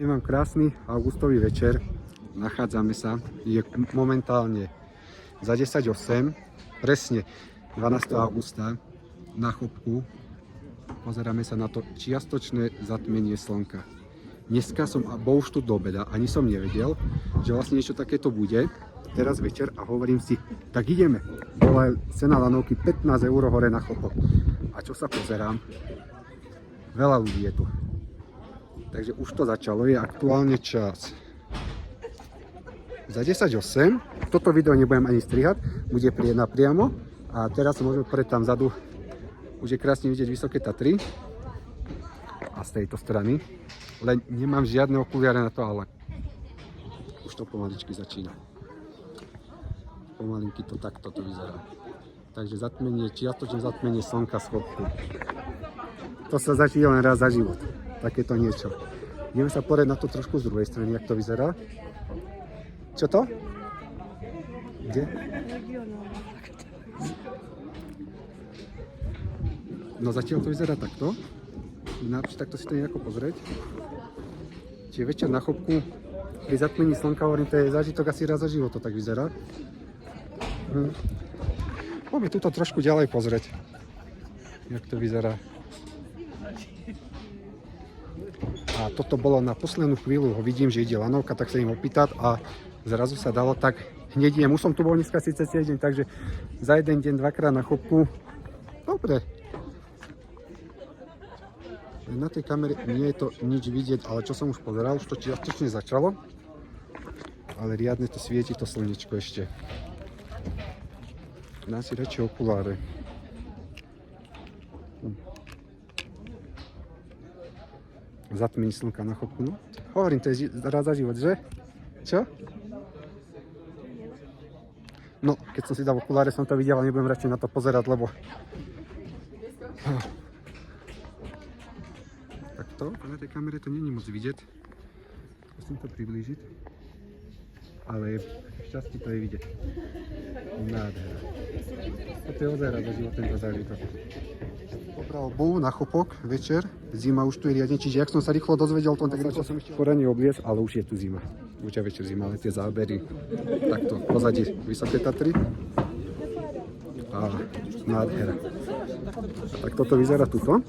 Je vám krásny augustový večer. Nachádzame sa, je momentálne za 10:08, presne 12. augusta na Chopku. Pozeráme sa na to čiastočné zatmenie slnka. Dneska som bol už tu do obeda, ani som nevedel, že vlastne niečo takéto bude. Teraz večer a hovorím si, tak ideme. Bola cena lanovky 15 eur hore na Chopok. A čo sa pozerám? Veľa ľudí je tu. Takže už to začalo, je aktuálne čas za 10:08. Toto video nebudem ani strihať, bude napriamo. A teraz môžeme pozrieť tam vzadu, už je krásne vidieť Vysoké Tatry. A z tejto strany, len nemám žiadne okuliare na to, ale už to pomaličky začína. Pomalinky to takto to vyzerá. Takže zatmenie, čiastočné zatmenie slnka z Chopku. To sa začína len raz za život. Takéto niečo. Ideme sa pozrieť na to trošku z druhej strany, jak to vyzerá. Čo to? Kde? No zatiaľ to vyzerá takto. Takto si to nejako pozrieť. Čiže večer na Chopku pri zatmení slnka, hovorím, to je zážitok asi raz za život, to tak vyzerá. Poďme tuto trošku ďalej pozrieť, jak to vyzerá. A toto bolo na poslednú chvíľu, ho vidím, že ide lanovka, tak sa im opýtať a zrazu sa dalo tak hneď idem. Už som tu bol dneska síce celý deň, takže za jeden deň dvakrát na Chopku. Dobre. Na tej kamere nie je to nič vidieť, ale čo som už pozeral, už to čiastočne začalo. Ale riadne to svieti to slnečko ešte. Dám si radšej okuláre. Zatmení slnka na Chopku, no. Hovorím, to je raz za život, že? Čo? No, keď som si dal okuláre, som to videl, ale nebudem radšej na to pozerať, lebo... Takto, na tej kamere to nie je moc vidieť. Musím to priblížiť. Ale šťastie to je vidieť. Nádhera. To je ozaj raz za život tento zážitok. Pobral bol na Chopok večer, zima už tu je riadne, čiže jak som sa rýchlo dozvedel, tak rýchlo som ešte poradne obliecť, ale už je tu zima. Už je večer zima, ale tie zábery, takto, pozadí Vysoké Tatry a nádhera. Tak toto vyzerá tuto.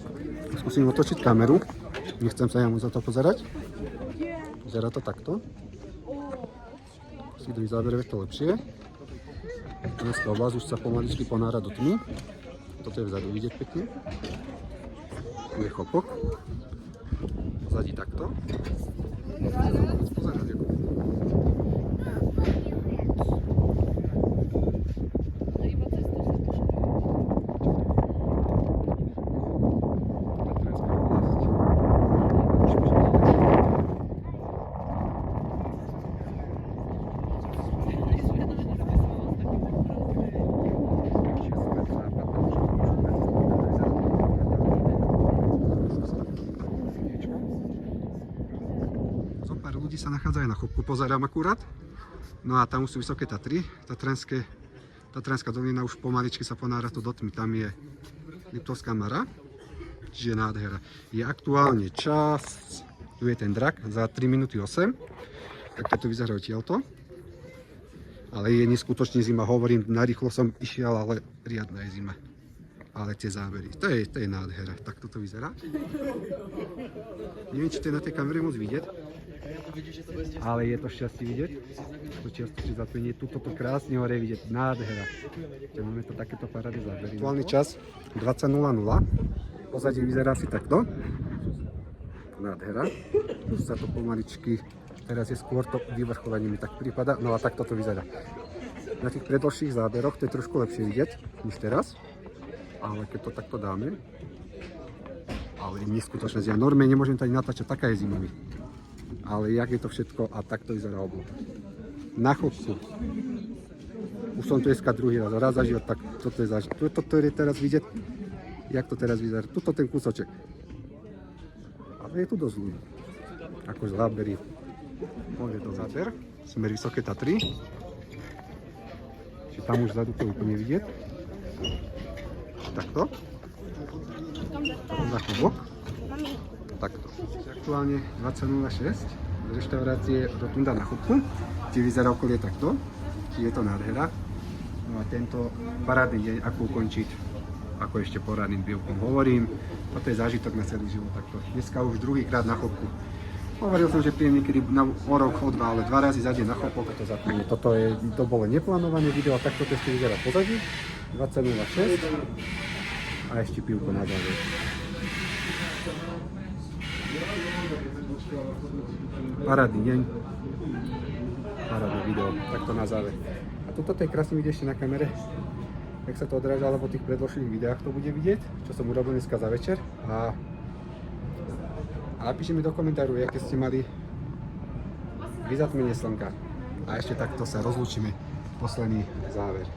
Skúsim otočiť kameru, nechcem sa ja moc za to pozerať. Vyzerá to takto. Si druhý záber je to lepšie. Dneska oblasť už sa pomaličky ponára do tmy. Toto je vzadu vidieť pekne. Tu je Chopok. Pozadí takto. Pozerať, ako. Ľudí sa nachádzajú na Chopku, pozerám akurát. No a tam sú Vysoké Tatry, Tatranská dolina už pomaličky sa ponára to do tmy, tam je Liptovská Mara, čiže nádhera. Je aktuálne čas, tu je ten drak za 3 minúty 8, tak toto vyzerá odtiaľto. Ale je neskutočne zima, hovorím, narýchlo som išiel, ale riadna je zima. Ale tie zábery, to je nádhera, tak toto vyzerá. Neviem, či to je na tej kamere môcť vidieť. Ale je to šťastie vidieť, to čiastočne zatmenie, tuto to krásne hore vidieť, nádhera. Máme to takéto parády zábery. Aktuálny čas 20:00, pozadí vyzerá si takto, nádhera. Už sa to pomaličky, teraz je skôr to vyvrcholenie mi tak prípada, no a takto to vyzerá. Na tých predlžších záberoch to je trošku lepšie vidieť, než teraz, ale keď to takto dáme, ale neskutočne zima, normálne nemôžem to ani natáčať, taká je zima. Ale jak je to všetko a takto vyzerá oblúk. Na Chopku. Už som tu dneska druhý raz za život, tak toto je zážitok. Toto je teraz vidieť, jak to teraz vyzerá. Tuto ten kúsoček. Ale je tu dosť ľudí. Akože zábery. Môže to záber. Smer Vysoké Tatry. Čiže tam už vzadu to úplne vidieť. Takto. Na Chopok. Takto. Aktuálne 20:06. reštaurácie Rotunda na Chopku. Či vyzerá okolie takto, či je to nádhera. No a tento parádny deň, ako ukončiť, ako ešte poradným výukom hovorím. Toto je zážitok na celý život takto. Dneska už druhýkrát na Chopku. Hovoril som, že príjem niekedy o rok, o dva, ale 2 razy za deň na Chopok to zapne. To bolo neplánované video, a takto to ešte vyzerá pozadí. 20.06 a ešte pivko na záver. Parádny deň, parádne video, takto na záver. A toto je krásne vidieť ešte na kamere, jak sa to odráža, alebo v tých predložších videách to bude vidieť, čo som urobil dneska za večer. A napíšte mi do komentáru, aké ste mali vy zatmenie slnka. A ešte takto sa rozlúčime, posledný záver.